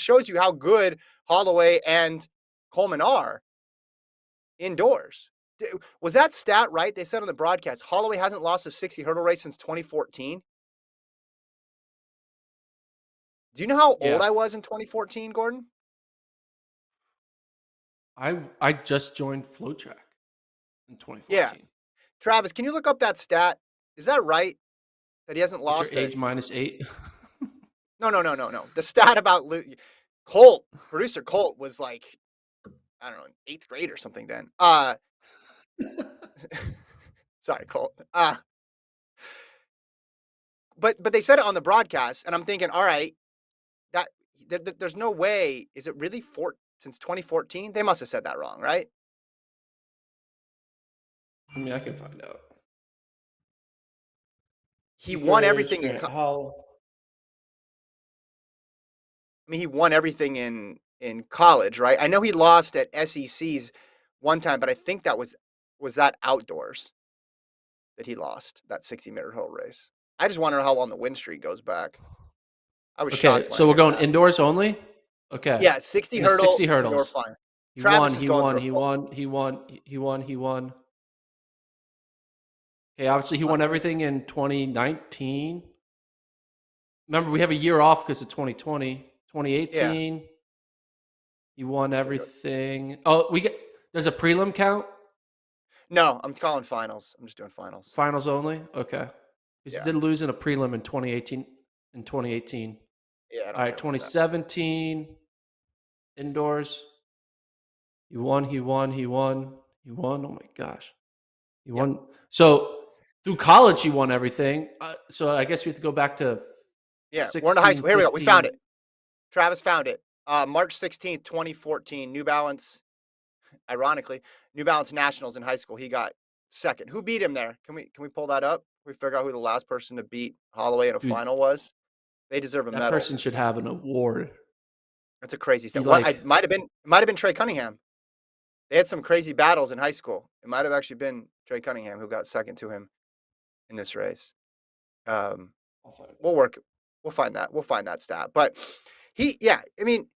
shows you how good Holloway and Coleman are indoors. Was that stat right? They said on the broadcast, Holloway hasn't lost a 60 hurdle race since 2014. Do you know how old Yeah. I was in 2014, Gordon? I just joined FloTrack in Yeah. 2014. Travis, can you look up that stat? Is that right? That he hasn't What's your lost a age minus 8? No. The stat about Colt, producer Colt was like, I don't know, in 8th grade or something then. Sorry, Colt. But they said it on the broadcast, and I'm thinking, all right, that there's no way. Is it really since 2014? They must have said that wrong, right? I mean, I can find out. He won First, everything Grant Holloway. I mean, he won everything in college, right? I know he lost at SEC's one time, but I think that was that outdoors that he lost that 60-meter hurdle race. I just wonder how long the win streak goes back. I was Okay, shocked when I so we're heard going that. indoors only? Okay. Yeah, 60 In the hurdle 60 indoor hurdles. final. He Travis won, is he going won, through. he won, he won, he won, he won. Okay, obviously he won Can we? everything in 2019. Remember, we have a year off because of 2020. Yeah. 2018, he won Okay, good. everything. Oh, there's a prelim count? No, I'm calling finals. I'm just doing finals. Finals only? Okay. Because Yeah. he did lose in a prelim in 2018. In 2018. Yeah, I All don't right, care about that. 2017 indoors. He won. Oh my gosh. He won. So through college, he won everything. So I guess we have to go back to Yeah, we're in the high 16, school. Here we go. We found 15. it. Travis found it. March 16th, 2014, New Balance. Ironically, New Balance Nationals in high school. He got second. Who beat him there? Can we pull that up? Can we figure out who the last person to beat Holloway in a Dude, final was? They deserve a that medal. person should have an award. That's a crazy He step. What I like, might have been Trey Cunningham. They had some crazy battles in high school. It might have actually been Trey Cunningham who got second to him in this race. We'll work. We'll find that. We'll find that stat. But I mean,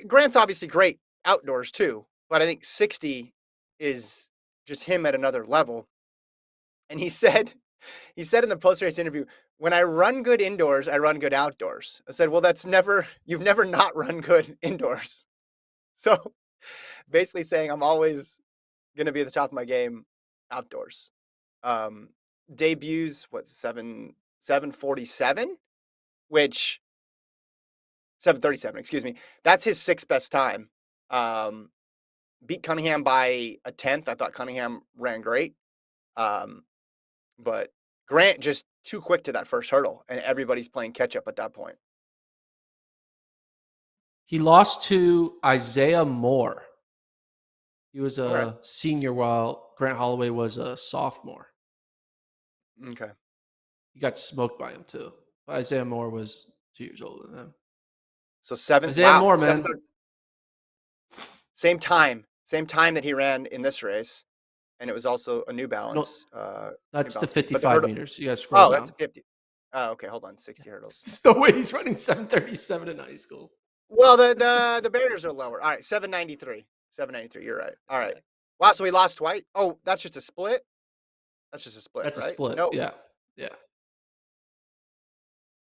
Grant's obviously great outdoors too, but I think 60 is just him at another level. And he said in the post-race interview, when I run good indoors, I run good outdoors. I said, well, you've never not run good indoors. So basically saying I'm always going to be at the top of my game outdoors. Debuts, 747, which 737, excuse me. That's his 6th best time. Beat Cunningham by a 10th. I thought Cunningham ran great. But Grant just too quick to that first hurdle, and everybody's playing catch up at that point. he lost to Isaiah Moore. He was a senior while Grant Holloway was a sophomore. Okay. He got smoked by him too. Isaiah Moore was 2 years older than him. So 7th. Isaiah Moore, man. Same time that he ran in this race, and it was also a New Balance. That's New the Balance 55 meters. You got to scroll down. That's 50. Oh, okay. Hold on. 60 hurdles. It's no way he's running 737 in high school. Well, the barriers are lower. All right, 793. 793. You're right. All right. Wow. So he lost twice. Oh, that's just a split. That's a right? split. No. Yeah.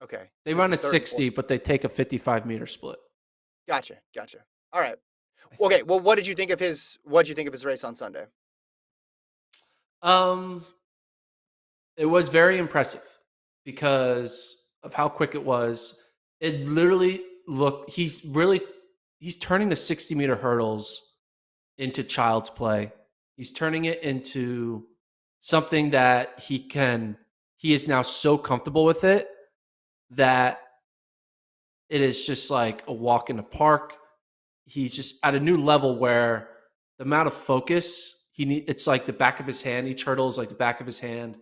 Okay. They run at 60, but they take a 55-meter split. Gotcha. All right. Okay. Well, what did you think of his race on Sunday? It was very impressive because of how quick it was. It literally looked. He's turning the 60-meter hurdles into child's play. He's turning it into something that he is now so comfortable with it that it is just like a walk in the park. He's just at a new level where the amount of focus it's like the back of his hand. Each hurdle is like the back of his hand.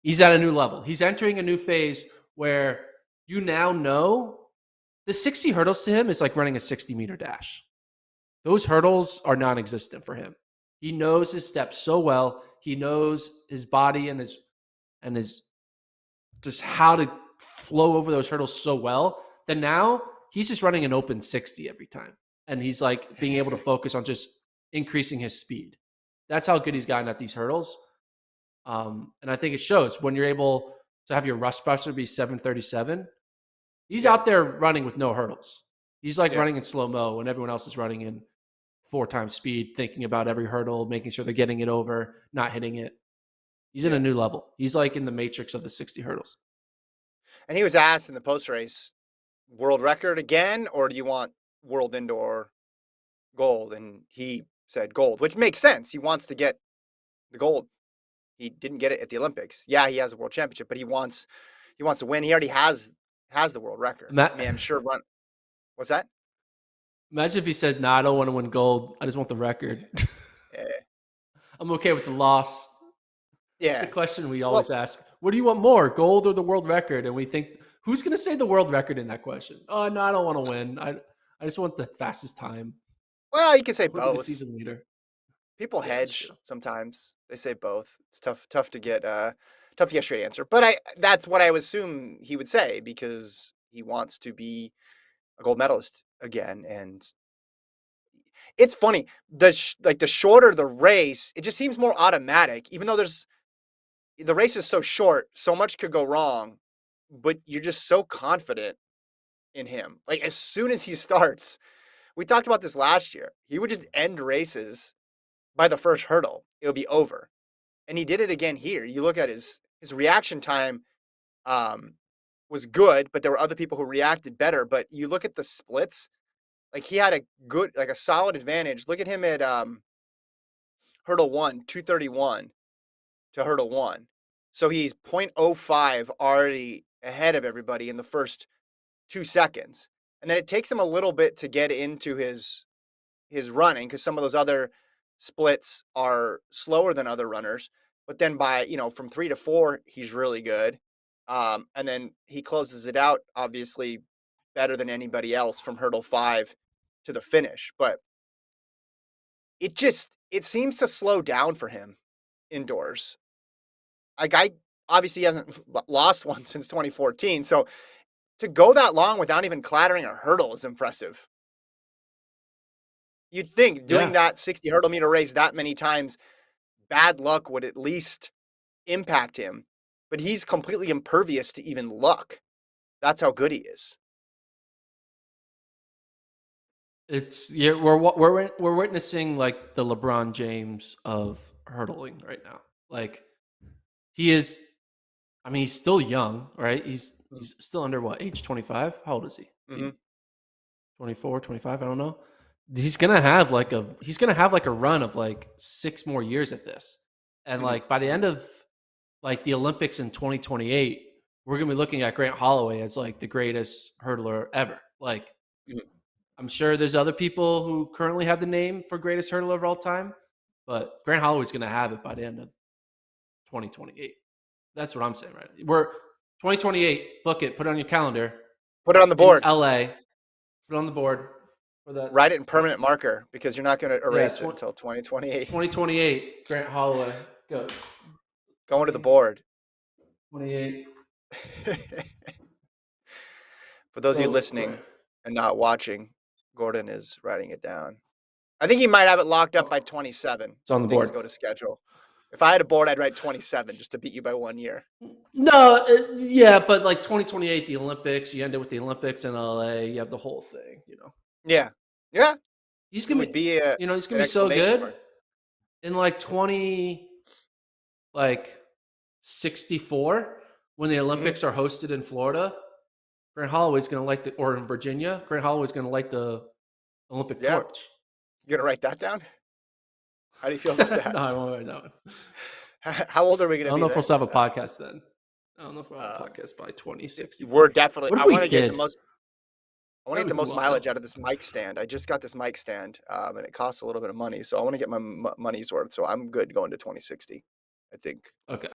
He's at a new level. He's entering a new phase where you now know the 60 hurdles to him is like running a 60-meter dash. Those hurdles are non-existent for him. He knows his steps so well. He knows his body and his just how to flow over those hurdles so well that now he's just running an open 60 every time. And he's like being able to focus on just increasing his speed. That's how good he's gotten at these hurdles. And I think it shows when you're able to have your rust buster be 737. He's Yeah. out there running with no hurdles. He's like Yeah. running in slow mo when everyone else is running in 4 times speed, thinking about every hurdle, making sure they're getting it over, not hitting it. He's in a new level. He's like in the matrix of the 60 hurdles. And he was asked in the post race, world record again, or do you want world indoor gold? And he said gold, which makes sense. He wants to get the gold. He didn't get it at the Olympics. Yeah, he has a world championship, but he wants to win. He already has the world record. I mean, I'm sure what's that? Imagine if he said, "Nah, I don't want to win gold. I just want the record. Yeah. I'm okay with the loss." Yeah. It's a question we always ask. What do you want more, gold or the world record? And we think, who's going to say the world record in that question? Oh, no, I don't want to win. I just want the fastest time. Well, you can say I want to be the both. season leader. People hedge sometimes. They say both. It's tough to get a straight answer. But that's what I would assume he would say because he wants to be a gold medalist again. And it's funny, the shorter the race, it just seems more automatic. Even though the race is so short, so much could go wrong, but you're just so confident in him. Like as soon as he starts, we talked about this last year. He would just end races by the first hurdle. It would be over. And he did it again here. You look at his reaction time was good, but there were other people who reacted better. But you look at the splits, like he had a solid advantage. Look at him at hurdle 1, 231 to hurdle 1. So he's 0.05 already ahead of everybody in the first 2 seconds. And then it takes him a little bit to get into his running because some of those other splits are slower than other runners. But then by, from 3 to 4, he's really good. And then he closes it out, obviously, better than anybody else from hurdle 5 to the finish. But it seems to slow down for him indoors. Like obviously hasn't lost one since 2014. So to go that long without even clattering a hurdle is impressive. You'd think doing that 60 hurdle meter race that many times, bad luck would at least impact him, but he's completely impervious to even luck. That's how good he is. We're witnessing like the LeBron James of hurdling right now. Like he is, I mean, he's still young, right? He's still under what, age 25? How old is he? Is he 24, 25? I don't know. He's gonna have like a run of like 6 more years at this. And like by the end of like the Olympics in 2028, we're gonna be looking at Grant Holloway as like the greatest hurdler ever. Like I'm sure there's other people who currently have the name for greatest hurdler of all time, but Grant Holloway's gonna have it by the end of 2028. That's what I'm saying, right? We're 2028. Book it. Put it on your calendar. Put it on the board. In LA. Put it on the board. For that. Write it in permanent marker because you're not going to erase it until 2028. 2028. Grant Holloway. Go. Going to the board. 28. For those of you listening and not watching, Gordon is writing it down. I think he might have it locked up by 27. It's on the board. Things go to schedule. If I had a board, I'd write 27 just to beat you by 1 year. No, yeah, but like 2028, the Olympics, you end it with the Olympics in LA, you have the whole thing, Yeah. Yeah. He's gonna be he's gonna be so good. In like 64, when the Olympics are hosted in Florida, Grant Holloway's gonna or in Virginia, Grant Holloway's gonna light the Olympic torch. You gonna write that down? How do you feel about that? No, I won't write that one. How old are we going to be? I don't know if we'll still have a podcast then. I don't know if we'll have a podcast by 2060. We're definitely. What if I want to get the most mileage out of this mic stand. I just got this mic stand, and it costs a little bit of money, so I want to get my money's worth. So I'm good going to 2060. I think. Okay.